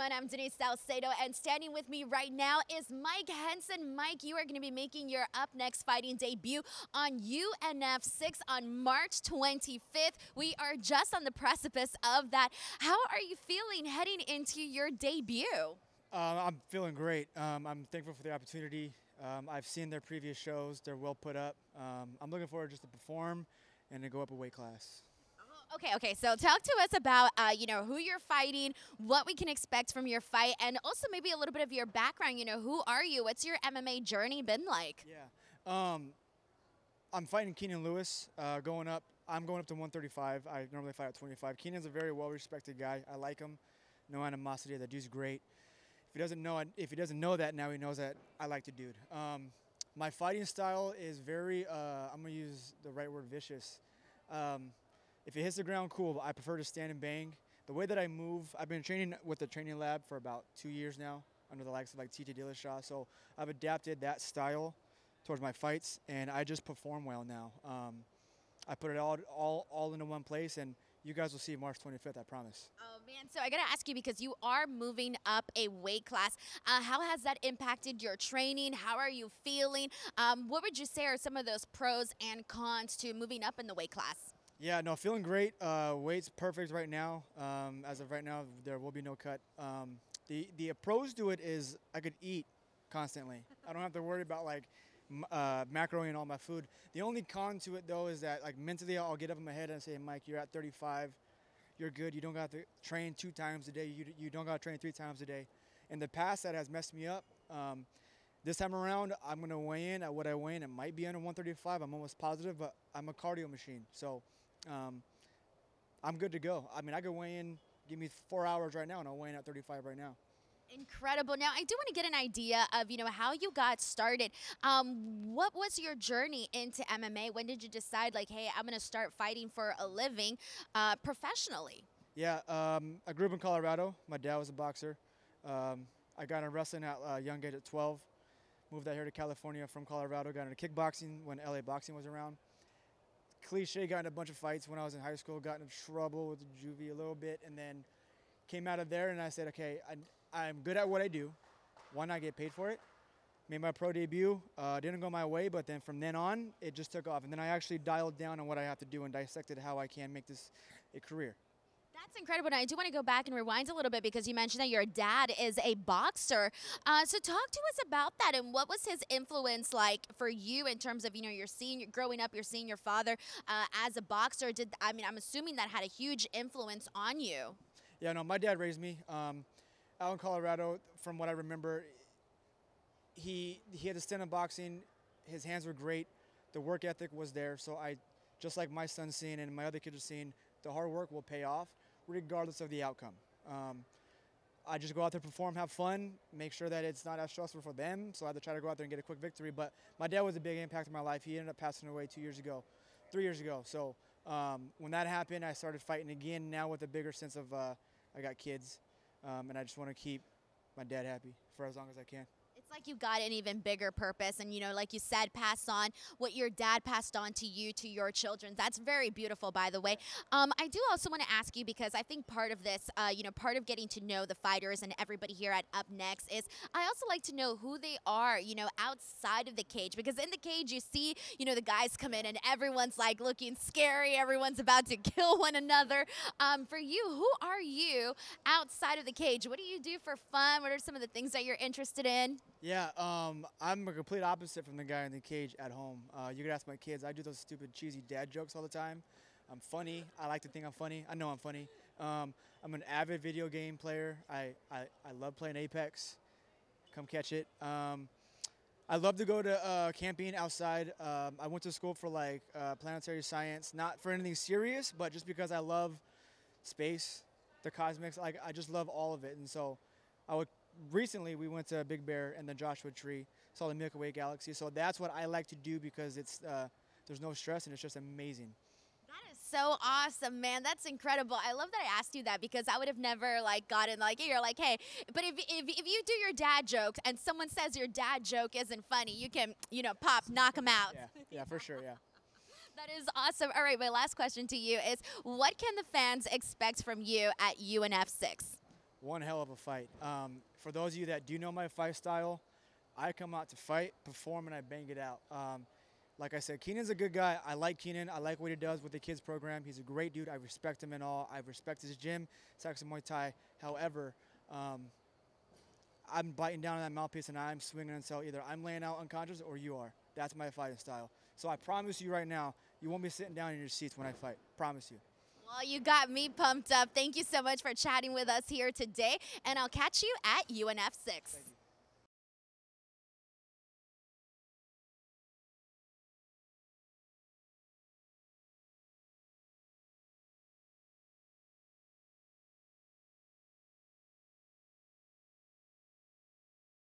everyone. I'm Denise Salcedo, and standing with me right now is Mike Hansen. Mike, you are going to be making your UpNext fighting debut on UNF 6 on March 25th. We are just on the precipice of that. How are you feeling heading into your debut? I'm feeling great. I'm thankful for the opportunity. I've seen their previous shows. They're well put up. I'm looking forward just to perform and to go up a weight class. Okay. So talk to us about, who you're fighting, what we can expect from your fight, and also maybe a little bit of your background. Who are you? What's your MMA journey been like? Yeah. I'm fighting Keenan Lewis. I'm going up to 135. I normally fight at 25. Keenan's a very well-respected guy. I like him. No animosity. That dude's great. If he doesn't know that now, he knows that I like the dude. My fighting style is very, I'm going to use the right word, vicious. If it hits the ground, cool. But I prefer to stand and bang. The way that I move, I've been training with the training lab for about 2 years now, under the likes of like TJ Dillashaw. So I've adapted that style towards my fights, and I just perform well now. I put it all into one place, and you guys will see March 25th, I promise. Oh, man. So I got to ask you, because you are moving up a weight class, how has that impacted your training? How are you feeling? What would you say are some of those pros and cons to moving up in the weight class? Yeah, no, feeling great. Weight's perfect right now. As of right now, there will be no cut. The pros to it is I could eat constantly. I don't have to worry about like macroing all my food. The only con to it though is that like mentally I'll get up in my head and say, Mike, you're at 35, you're good. You don't got to train 2 times a day. You don't got to train 3 times a day. In the past, that has messed me up. This time around, I'm going to weigh in at what I weigh in. It might be under 135. I'm almost positive, but I'm a cardio machine. So I'm good to go. I mean, I could weigh in, give me 4 hours right now, and I'll weigh in at 35 right now. Incredible. Now, I do want to get an idea of, how you got started. What was your journey into MMA? When did you decide, like, hey, I'm going to start fighting for a living professionally? Yeah, I grew up in Colorado. My dad was a boxer. I got into wrestling at a young age at 12. Moved out here to California from Colorado. Got into kickboxing when LA boxing was around. Cliche, got in a bunch of fights when I was in high school. Got into trouble with the juvie a little bit, and then came out of there and I said, okay, I'm good at what I do. Why not get paid for it? Made my pro debut. Didn't go my way, but then from then on, it just took off. And then I actually dialed down on what I have to do and dissected how I can make this a career. That's incredible. And I do want to go back and rewind a little bit, because you mentioned that your dad is a boxer. So talk to us about that, and what was his influence like for you in terms of, growing up, you're seeing your father as a boxer. I'm assuming that had a huge influence on you. Yeah, no, my dad raised me. Out in Colorado, from what I remember, he had a stint in boxing. His hands were great. The work ethic was there. So just like my son's seen and my other kids are seeing, the hard work will pay off regardless of the outcome. I just go out there, perform, have fun, make sure that it's not as stressful for them. So I had to try to go out there and get a quick victory. But my dad was a big impact in my life. He ended up passing away 3 years ago. So when that happened, I started fighting again, now with a bigger sense of I got kids. And I just want to keep my dad happy for as long as I can. It's like you got an even bigger purpose, and like you said, pass on what your dad passed on to you, to your children. That's very beautiful, by the way. I do also want to ask you, because I think part of this, part of getting to know the fighters and everybody here at UpNext is I also like to know who they are, outside of the cage, because in the cage you see, the guys come in and everyone's like looking scary. Everyone's about to kill one another. For you, who are you outside of the cage? What do you do for fun? What are some of the things that you're interested in? Yeah, I'm a complete opposite from the guy in the cage at home. You could ask my kids. I do those stupid, cheesy dad jokes all the time. I'm funny. I like to think I'm funny. I know I'm funny. I'm an avid video game player. I love playing Apex. Come catch it. I love to go to camping outside. I went to school for like planetary science, not for anything serious, but just because I love space, the cosmics. Like, I just love all of it, and so recently, we went to Big Bear and the Joshua Tree, saw the Milky Way galaxy. So that's what I like to do, because there's no stress and it's just amazing. That is so awesome, man. That's incredible. I love that I asked you that, because I would have never gotten you're like, hey, but if you do your dad jokes and someone says your dad joke isn't funny, you can knock them out. Yeah, for sure, yeah. That is awesome. All right, my last question to you is, what can the fans expect from you at UNF 6? one hell of a fight. For those of you that do know my fight style, I come out to fight, perform, and I bang it out. Like I said, Keenan's a good guy. I like Keenan. I like what he does with the kids program. He's a great dude. I respect him and all. I respect his gym, Saxon Muay Thai. However, I'm biting down on that mouthpiece and I'm swinging until either I'm laying out unconscious or you are. That's my fighting style. So I promise you right now, you won't be sitting down in your seats when I fight. Promise you. Well, you got me pumped up. Thank you so much for chatting with us here today, and I'll catch you at UNF 6. Thank you.